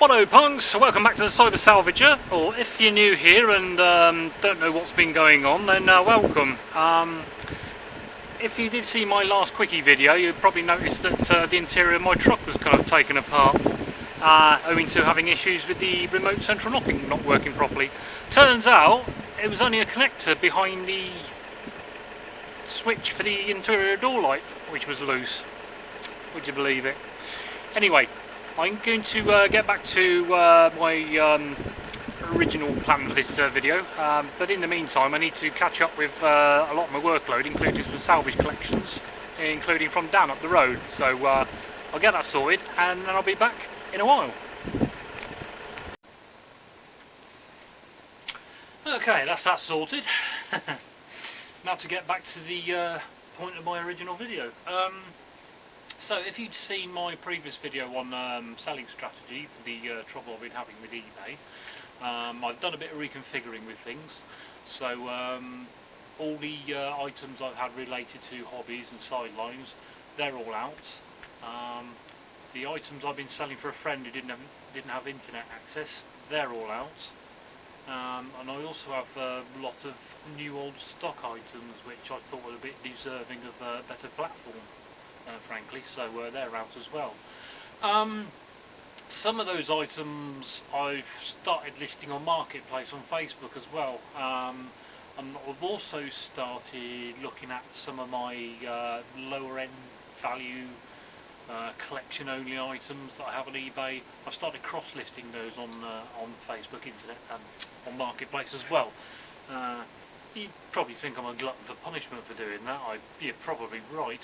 Hello punks, welcome back to the TheCyberSalvager, or if you're new here and don't know what's been going on, then welcome. If you did see my last quickie video, you probably noticed that the interior of my truck was kind of taken apart, owing to having issues with the remote central locking not working properly. Turns out it was only a connector behind the switch for the interior door light which was loose. Would you believe it? Anyway, I'm going to get back to my original plan for this video, but in the meantime I need to catch up with a lot of my workload, including some salvage collections, including from Dan up the road. So I'll get that sorted and then I'll be back in a while. Okay, that's that sorted. Now to get back to the point of my original video. So if you'd seen my previous video on selling strategy for the trouble I've been having with eBay, I've done a bit of reconfiguring with things. So all the items I've had related to hobbies and sidelines, they're all out. The items I've been selling for a friend who didn't have internet access, they're all out. And I also have a lot of new old stock items which I thought were a bit deserving of a better platform. Frankly, so they're out as well. Some of those items I've started listing on Marketplace on Facebook as well, and I've also started looking at some of my lower end value collection only items that I have on eBay. I've started cross-listing those on Facebook, internet and on Marketplace as well. You'd probably think I'm a glutton for punishment for doing that. You're probably right.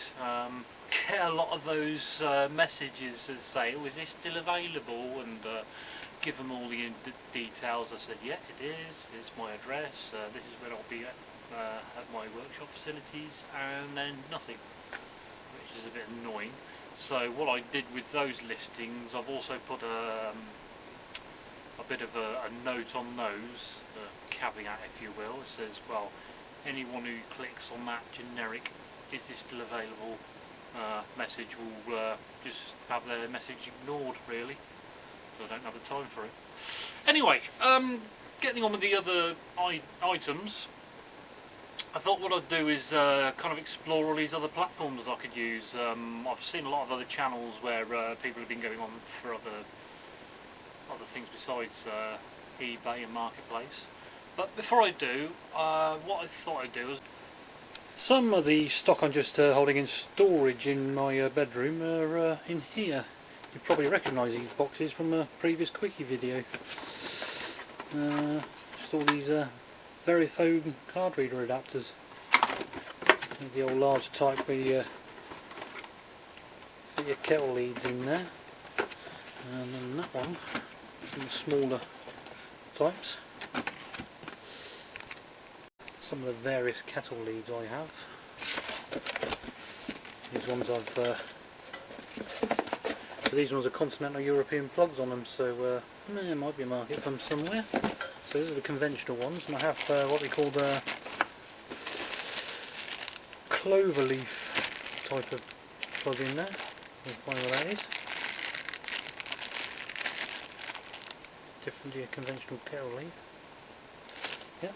Get a lot of those messages that say, oh, is this still available, and give them all the details. I said, yeah, it is. It's my address. This is where I'll be at my workshop facilities, and then nothing, which is a bit annoying. So what I did with those listings, I've also put a bit of a note on those, a caveat if you will. It says, well, anyone who clicks on that generic "is this still available" message will just have their message ignored, really, so I don't have the time for it. Anyway, getting on with the other items, I thought what I'd do is kind of explore all these other platforms that I could use. I've seen a lot of other channels where people have been going on for other things besides eBay and Marketplace. But before I do, what I thought I'd do is, some of the stock I'm just holding in storage in my bedroom are in here. You probably recognise these boxes from a previous quickie video. Just all these Verifone card reader adapters. The old large type where you fit your kettle leads in there. And then that one, some smaller types. Some of the various kettle leads I have. These ones so these ones are continental European plugs on them, so there might be a market for them somewhere. So these are the conventional ones, and I have what they call the clover leaf type of plug in there. We'll find what that is. Different to your conventional kettle leaf. Yep.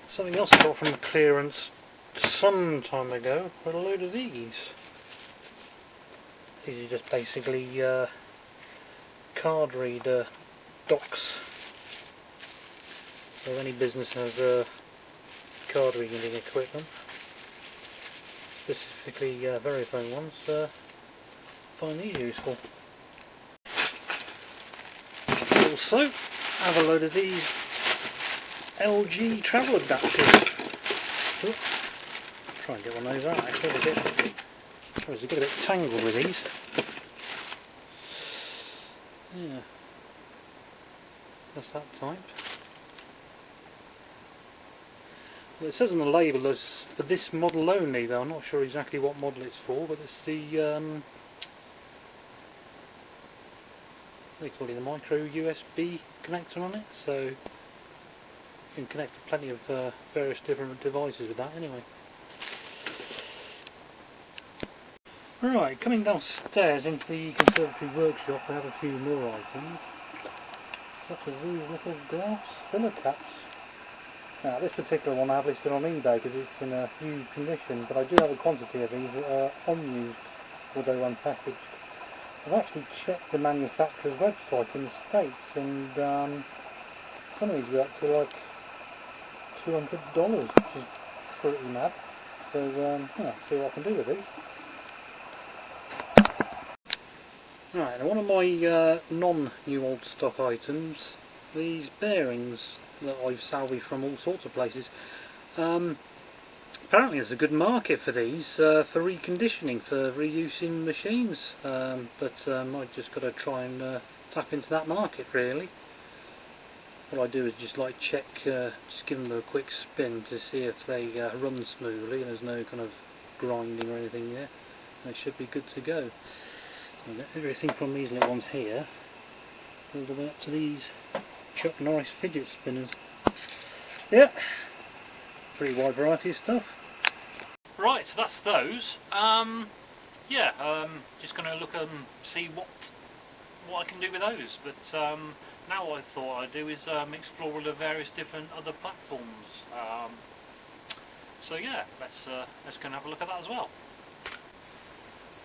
Something else I got from the clearance some time ago were a load of these. These are just basically card reader docks. So any business has card reading equipment, specifically Verifone ones, find these useful. Also have a load of these LG travel adapters. Ooh, try and get one over that actually. I was a bit tangled with these. Yeah, that's that type. Well, it says on the label as for this model only, though I'm not sure exactly what model it's for, but it's the what do you call it, the micro USB connector on it, so you can connect to plenty of various different devices with that anyway. Right, coming downstairs into the conservatory workshop, I have a few more items, such as these little glass filler caps. Now, this particular one I have listed on eBay because it's in a huge condition, but I do have a quantity of these that are unused, although unpackaged. I've actually checked the manufacturer's website in the States, and some of these go up to like $200, which is pretty mad. So, yeah, see what I can do with these. Right, now one of my non-new old stock items, these bearings that I've salvaged from all sorts of places. Apparently there's a good market for these, for reconditioning, for reuse in machines, but I've just got to try and tap into that market really. What I do is just like check, just give them a quick spin to see if they run smoothly and there's no kind of grinding or anything there. They should be good to go. Everything from these little ones here all the way up to these Chuck Norris fidget spinners. Yeah, pretty wide variety of stuff. Right, so that's those. Yeah, just going to look and see what I can do with those. But now what I thought I'd do is explore the various different other platforms. So yeah, let's go and have a look at that as well.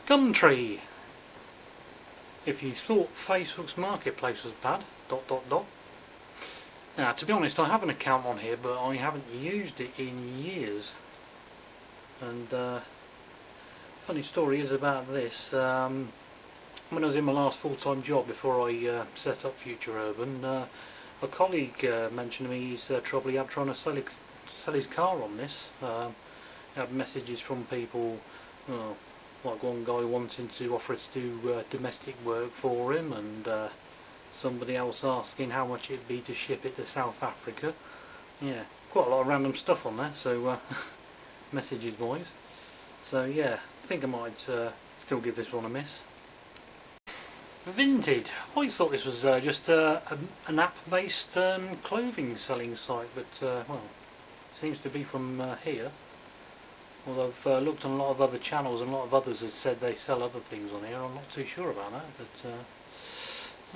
Gumtree. If you thought Facebook's marketplace was bad, ... Now, to be honest, I have an account on here, but I haven't used it in years. And funny story is about this. When I was in my last full-time job before I set up Future Urban, a colleague mentioned to me his trouble he had trying to sell his car on this. He had messages from people. Like one guy wanting to offer to do domestic work for him, and somebody else asking how much it'd be to ship it to South Africa. Yeah, quite a lot of random stuff on there, so messages wise. So yeah, I think I might still give this one a miss. Vinted. I thought this was just an app-based clothing selling site, but well, seems to be from here. Although I've looked on a lot of other channels and a lot of others have said they sell other things on here. I'm not too sure about that, but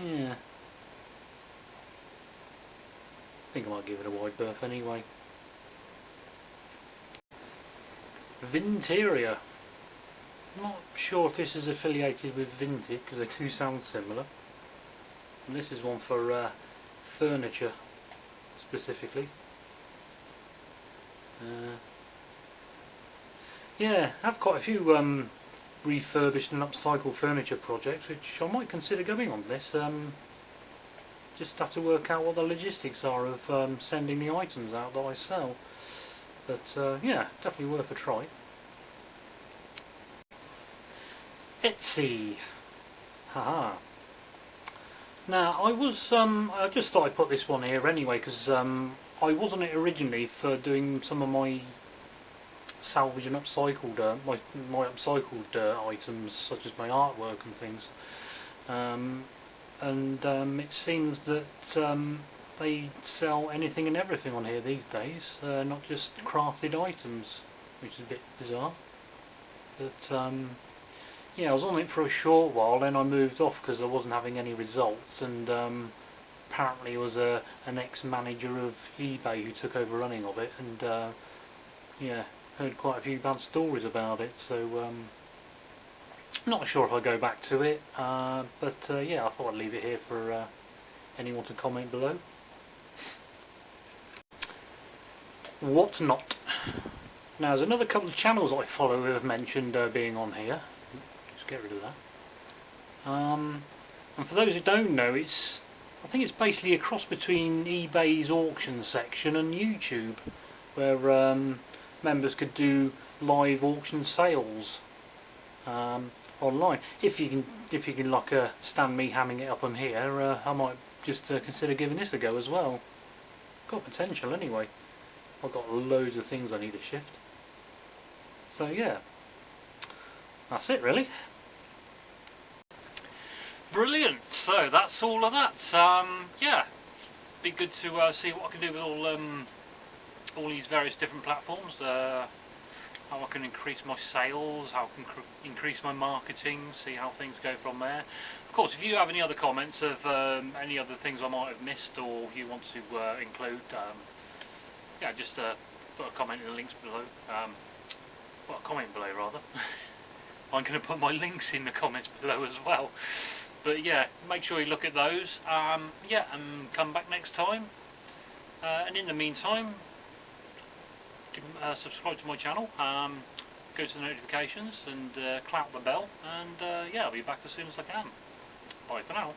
yeah. I think I might give it a wide berth anyway. Vinteria. Not sure if this is affiliated with Vinted because they do sound similar. And this is one for furniture specifically. Yeah, I have quite a few refurbished and upcycled furniture projects which I might consider going on this. Just have to work out what the logistics are of sending the items out that I sell. But yeah, definitely worth a try. Etsy. Haha. Now I was I just thought I'd put this one here anyway because I was on it originally for doing some of my salvage and upcycled my upcycled items such as my artwork and things, and it seems that they sell anything and everything on here these days, not just crafted items, which is a bit bizarre. But yeah, I was on it for a short while, then I moved off because I wasn't having any results, and apparently it was an ex-manager of eBay who took over running of it, and yeah, heard quite a few bad stories about it, so not sure if I go back to it, but yeah, I thought I'd leave it here for anyone to comment below. Whatnot. Now there's another couple of channels I follow who have mentioned being on here. Just get rid of that. And for those who don't know, I think it's basically a cross between eBay's auction section and YouTube, where members could do live auction sales online. If you can like stand me hamming it up on here, I might just consider giving this a go as well. Got potential anyway. I've got loads of things I need to shift. So yeah, that's it really. Brilliant. So that's all of that. Yeah, be good to see what I can do with all these various different platforms. how I can increase my sales, how I can increase my marketing, see how things go from there. Of course, if you have any other comments of any other things I might have missed or you want to include, yeah, just put a comment in the links below. Put a comment below rather. I'm going to put my links in the comments below as well. But yeah, make sure you look at those. Yeah, and come back next time. And in the meantime, subscribe to my channel, go to the notifications and clap the bell, and yeah, I'll be back as soon as I can. Bye for now.